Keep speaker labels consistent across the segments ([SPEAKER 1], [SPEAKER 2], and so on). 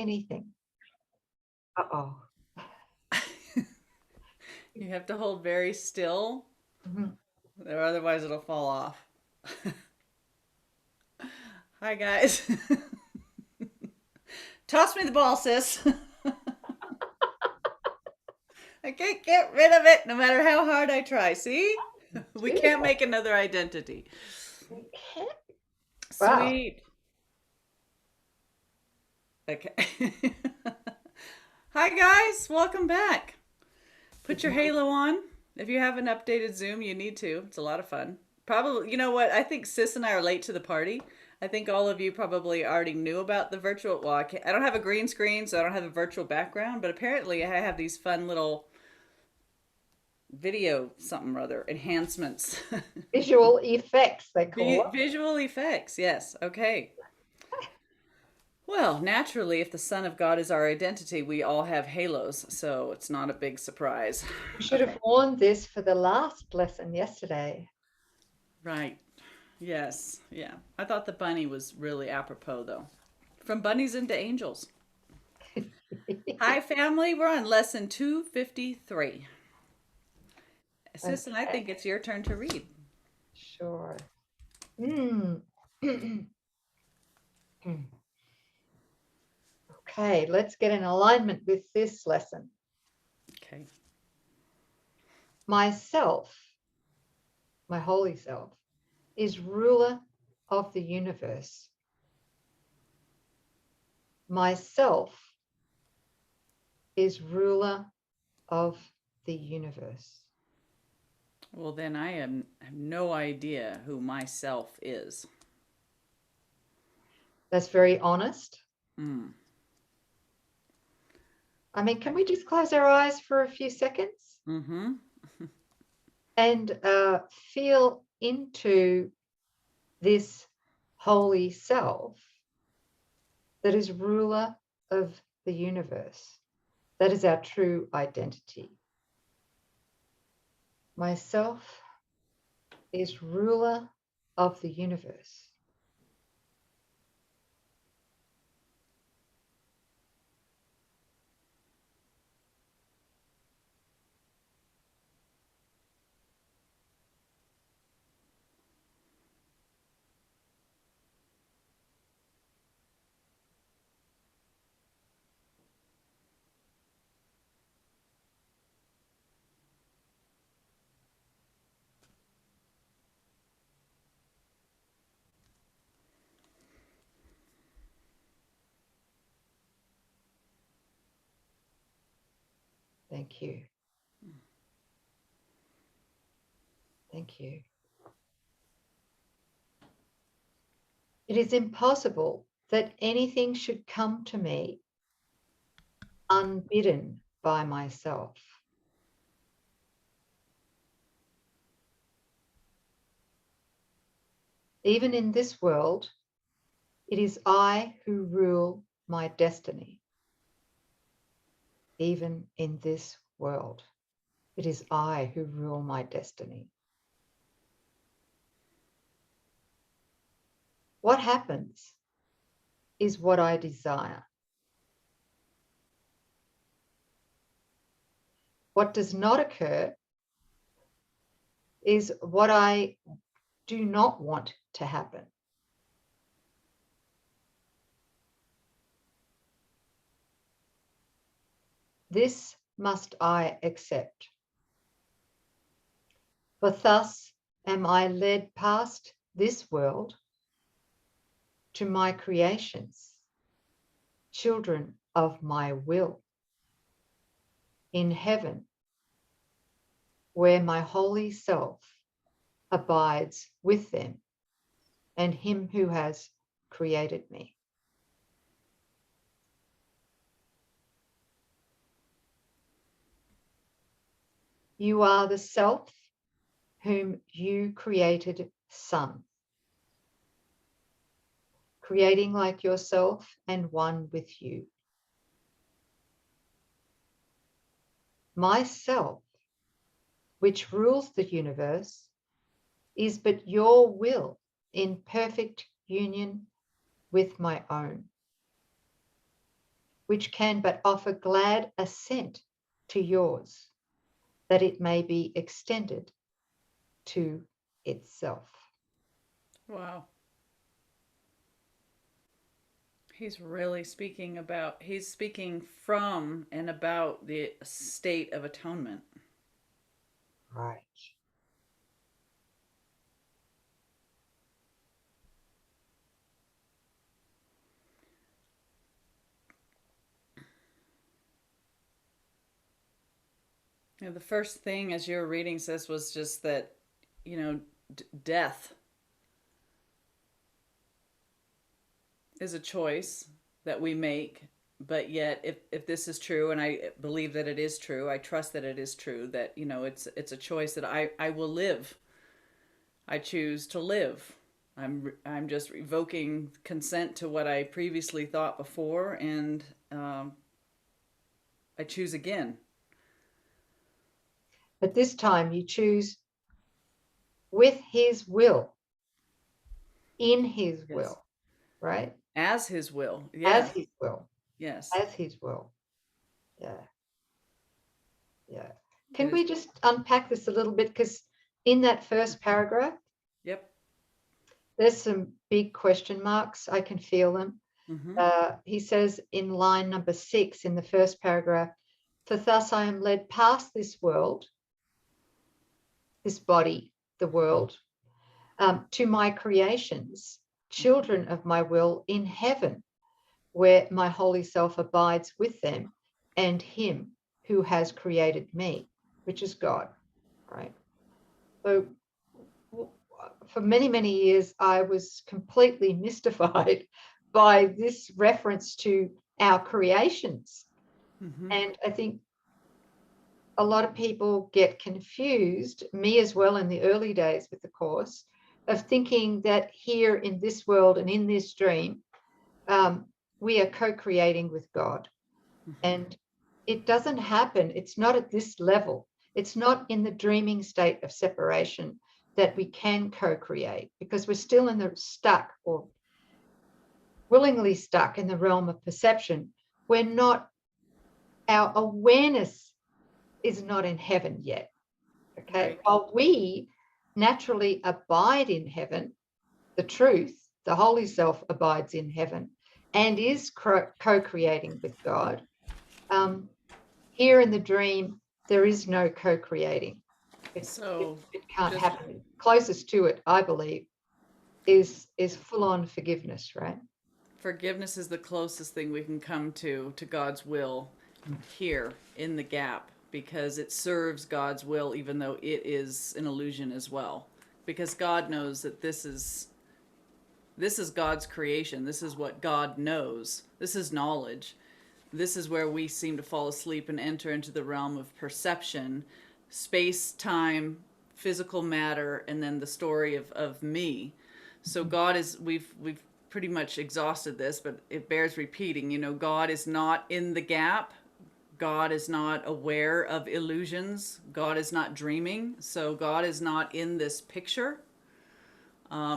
[SPEAKER 1] anything. Uh-oh.
[SPEAKER 2] You have to hold very still,
[SPEAKER 1] Mhm.
[SPEAKER 2] or otherwise it'll fall off. Hi, guys. Toss me the ball, sis. I can't get rid of it no matter how hard I try. See? We can't make another identity.
[SPEAKER 1] Okay. Wow.
[SPEAKER 2] Sweet. Okay. Hi, guys. Welcome back. Put
[SPEAKER 1] Good
[SPEAKER 2] your
[SPEAKER 1] morning.
[SPEAKER 2] halo on. If you haven't updated Zoom, you need to. It's a lot of fun. Probably, you know what? I think Sis and I are late to the party. I think all of you probably already knew about the virtual. Well, I don't have a green screen, so I don't have a virtual background, but apparently I have these fun little video something or other enhancements.
[SPEAKER 1] Visual effects, they call it.
[SPEAKER 2] Visual effects, yes. Okay. Well, naturally, if the Son of God is our identity, we all have halos, so it's not a big surprise.
[SPEAKER 1] We should
[SPEAKER 2] Okay.
[SPEAKER 1] have worn this for the last lesson yesterday.
[SPEAKER 2] Right. Yes. Yeah. I thought the bunny was really apropos, though. From bunnies into angels. Hi, family. We're on lesson 253. Sis, and I
[SPEAKER 1] Okay,
[SPEAKER 2] think it's your turn to read.
[SPEAKER 1] sure. Mm. Okay, let's get in alignment with this lesson.
[SPEAKER 2] Okay.
[SPEAKER 1] Myself, my holy self, is ruler of the universe. Myself is ruler of the universe.
[SPEAKER 2] Well, then I have no idea who myself is.
[SPEAKER 1] That's very honest.
[SPEAKER 2] Mm.
[SPEAKER 1] I mean, can we just close our eyes for a few seconds
[SPEAKER 2] Mm-hmm.
[SPEAKER 1] and feel into this holy self that is ruler of the universe? That is our true identity. Myself is ruler of the universe. Thank you. Thank you. It is impossible that anything should come to me unbidden by myself. Even in this world, it is I who rule my destiny. Even in this world, it is I who rule my destiny. What happens is what I desire. What does not occur is what I do not want to happen. This must I accept. For thus am I led past this world to my creations, children of my will, in heaven, where my holy self abides with them and him who has created me. You are the self whom you created, Son, creating like yourself and one with you. Myself, which rules the universe, is but your will in perfect union with my own. which can but offer glad assent to yours, that it may be extended to itself.
[SPEAKER 2] Wow. He's really he's speaking from and about the state of atonement.
[SPEAKER 1] Right.
[SPEAKER 2] You know, the first thing as you were reading this was just that, death is a choice that we make. But yet, if this is true, and I believe that it is true, I trust that it is true, that, it's a choice that I will live. I choose to live. I'm just revoking consent to what I previously thought before, and I choose again.
[SPEAKER 1] But this time you choose with his will, in his
[SPEAKER 2] Yes.
[SPEAKER 1] will, right?
[SPEAKER 2] As his will.
[SPEAKER 1] As his will.
[SPEAKER 2] Yes.
[SPEAKER 1] As his will. Yeah. Yeah. Can we just unpack this a little bit? Because in that first paragraph,
[SPEAKER 2] Yep.
[SPEAKER 1] there's some big question marks. I can feel them. He says in line number 6 in the first paragraph, for thus I am led past this world, this body, the world, to my creations, children of my will in heaven, where my holy self abides with them and him who has created me, which is God, right? So for many, many years, I was completely mystified by this reference to our creations. And I think a lot of people get confused, me as well in the early days with the course, of thinking that here in this world and in this dream, we are co-creating with God. And it doesn't happen. It's not at this level. It's not in the dreaming state of separation that we can co-create, because we're still in the stuck or willingly stuck in the realm of perception. We're not, our awareness is not in heaven yet. Okay.
[SPEAKER 2] Right.
[SPEAKER 1] While we naturally abide in heaven, the truth, the holy self abides in heaven and is co-creating with God. Here in the dream, there is no co-creating. It can't happen. Closest to it, I believe, is full-on forgiveness, right?
[SPEAKER 2] Forgiveness is the closest thing we can come to God's will here in the gap, because it serves God's will, even though it is an illusion as well. Because God knows that this is God's creation. This is what God knows. This is knowledge. This is where we seem to fall asleep and enter into the realm of perception, space, time, physical matter, and then the story of me. So God is, we've pretty much exhausted this, but it bears repeating. God is not in the gap. God is not aware of illusions. God is not dreaming. So God is not in this picture.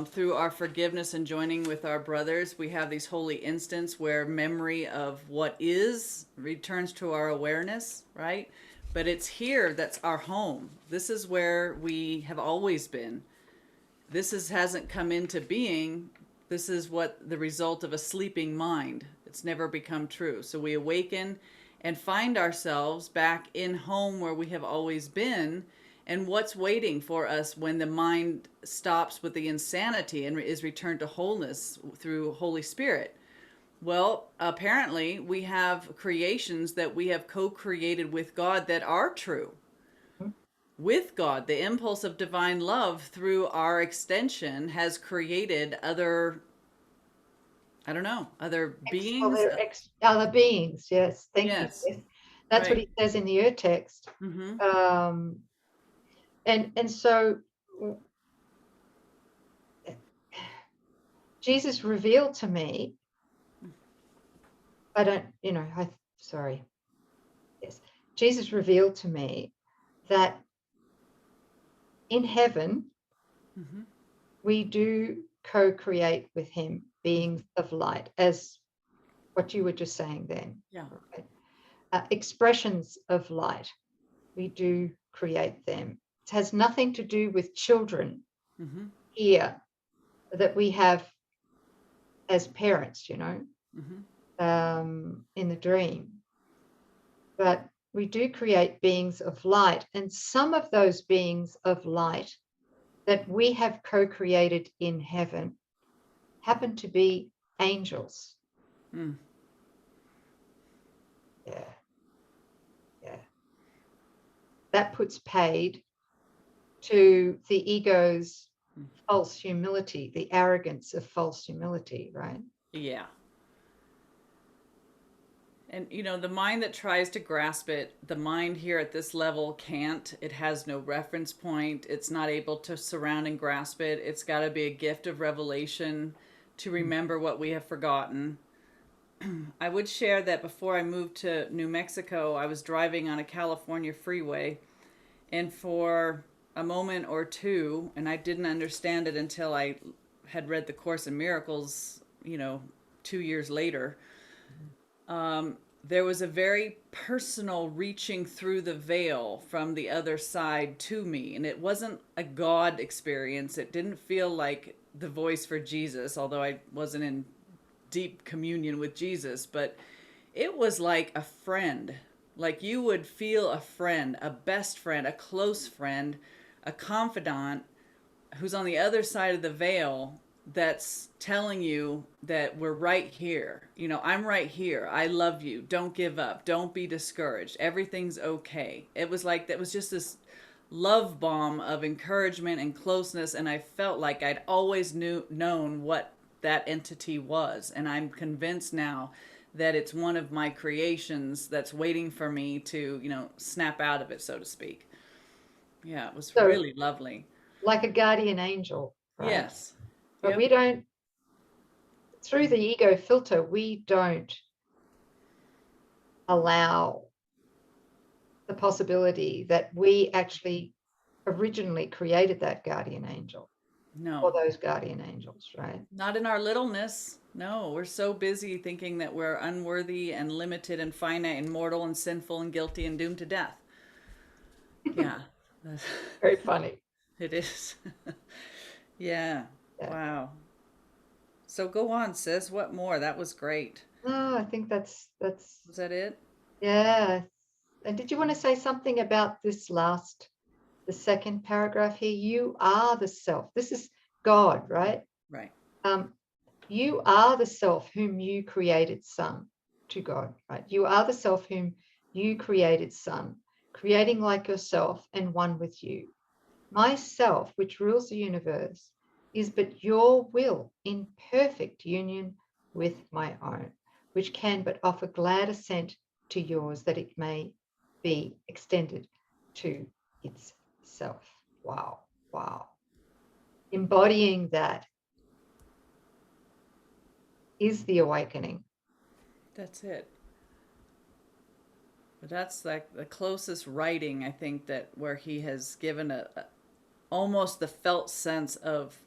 [SPEAKER 2] Through our forgiveness and joining with our brothers, we have these holy instants where memory of what is returns to our awareness, right? But it's here that's our home. This is where we have always been. Hasn't come into being. This is what the result of a sleeping mind. It's never become true. So we awaken and find ourselves back in home where we have always been. And what's waiting for us when the mind stops with the insanity and is returned to wholeness through Holy Spirit? Well, apparently we have creations that we have co-created with God that are true. With God, the impulse of divine love through our extension has created other, I don't know, other beings.
[SPEAKER 1] Other beings, yes. Thank you. Yes. That's
[SPEAKER 2] right.
[SPEAKER 1] what he says in the Ur text. And so Jesus revealed to me, Jesus revealed to me that in heaven, we do co-create with him, beings of light, as what you were just saying then.
[SPEAKER 2] Yeah.
[SPEAKER 1] Right? Expressions of light, we do create them. It has nothing to do with children here that we have as parents, in the dream. But we do create beings of light, and some of those beings of light that we have co-created in heaven happen to be angels. Yeah. That puts paid to the ego's false humility, the arrogance of false humility, right?
[SPEAKER 2] Yeah. And, the mind that tries to grasp it, the mind here at this level can't. It has no reference point. It's not able to surround and grasp it. It's got to be a gift of revelation to remember what we have forgotten. I would share that before I moved to New Mexico, I was driving on a California freeway, and for a moment or two, and I didn't understand it until I had read the Course in Miracles, 2 years later, there was a very personal reaching through the veil from the other side to me. And it wasn't a God experience. It didn't feel like the voice for Jesus, although I wasn't in deep communion with Jesus, but it was like a friend. Like you would feel a friend, a best friend, a close friend, a confidant who's on the other side of the veil that's telling you that we're right here. I'm right here. I love you. Don't give up. Don't be discouraged. Everything's okay. It was like, that was just this love bomb of encouragement and closeness. And I felt like I'd always known what that entity was. And I'm convinced now that it's one of my creations that's waiting for me to, snap out of it, so to speak. Yeah, it was really lovely.
[SPEAKER 1] Like a guardian angel, right?
[SPEAKER 2] Yes.
[SPEAKER 1] But we don't, through the ego filter, we don't allow the possibility that we actually originally created that guardian angel.
[SPEAKER 2] No.
[SPEAKER 1] Or those guardian angels, right?
[SPEAKER 2] Not in our littleness. No, we're so busy thinking that we're unworthy and limited and finite and mortal and sinful and guilty and doomed to death. Yeah.
[SPEAKER 1] Very funny.
[SPEAKER 2] It is. Yeah. Wow. So go on, sis. What more? That was great.
[SPEAKER 1] No, I think that's.
[SPEAKER 2] Was that it?
[SPEAKER 1] Yeah. And did you want to say something about this the second paragraph here? You are the self. This is God, right?
[SPEAKER 2] Right.
[SPEAKER 1] You are the self whom you created, Son, to God, right? You are the self whom you created, Son, creating like yourself and one with you. Myself, which rules the universe, is but your will in perfect union with my own, which can but offer glad assent to yours, that it may be extended to itself. Wow, wow. Embodying that is the awakening.
[SPEAKER 2] That's it. But that's like the closest writing, I think, that where he has given a almost the felt sense of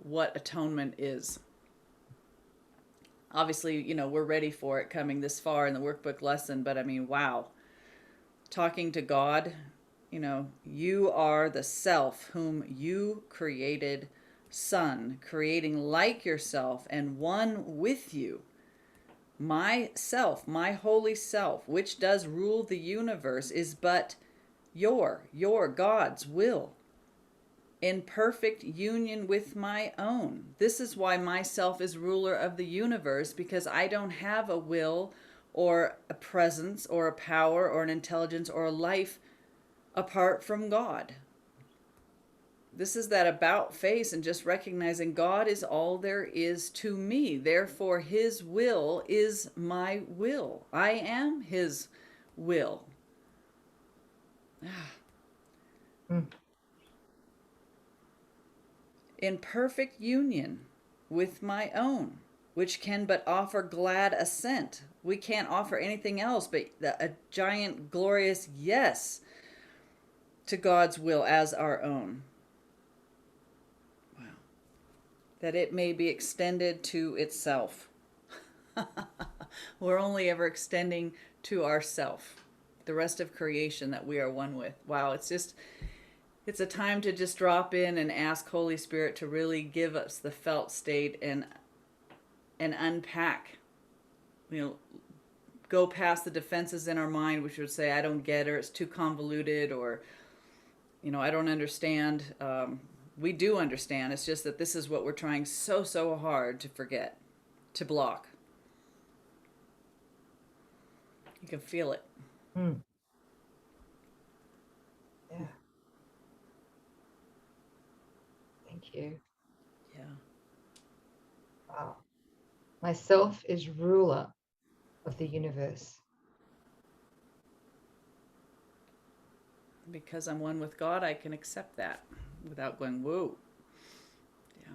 [SPEAKER 2] what atonement is. Obviously, we're ready for it coming this far in the workbook lesson, but I mean, wow. Talking to God, you are the self whom you created, Son, creating like yourself and one with you. Myself, my holy self, which does rule the universe, is but your God's will, in perfect union with my own. This is why myself is ruler of the universe, because I don't have a will or a presence or a power or an intelligence or a life apart from God. This is that about face and just recognizing God is all there is to me. Therefore, his will is my will. I am his will. In perfect union with my own, which can but offer glad assent. We can't offer anything else but a giant glorious yes to God's will as our own. Wow. That it may be extended to itself. We're only ever extending to ourself, the rest of creation that we are one with. Wow, it's a time to just drop in and ask Holy Spirit to really give us the felt state and unpack, go past the defenses in our mind, which would say, I don't get it, or it's too convoluted, or, I don't understand. We do understand. It's just that this is what we're trying so hard to forget, to block. You can feel it.
[SPEAKER 1] Yeah. Thank you.
[SPEAKER 2] Yeah.
[SPEAKER 1] Wow. Myself is ruler of the universe.
[SPEAKER 2] Because I'm one with God, I can accept that without going, whoa. Yeah.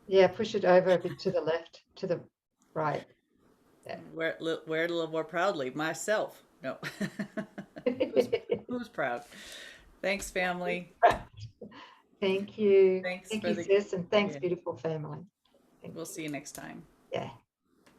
[SPEAKER 1] Yeah, push it over a bit to the left, to the right. Yeah.
[SPEAKER 2] Wear it a little more proudly. Myself. No. Who's proud? Thanks, family.
[SPEAKER 1] Thank you.
[SPEAKER 2] Thanks
[SPEAKER 1] Thank
[SPEAKER 2] for
[SPEAKER 1] you,
[SPEAKER 2] the
[SPEAKER 1] sis, and thanks,
[SPEAKER 2] yeah.
[SPEAKER 1] beautiful family.
[SPEAKER 2] We'll see you next time.
[SPEAKER 1] Yeah.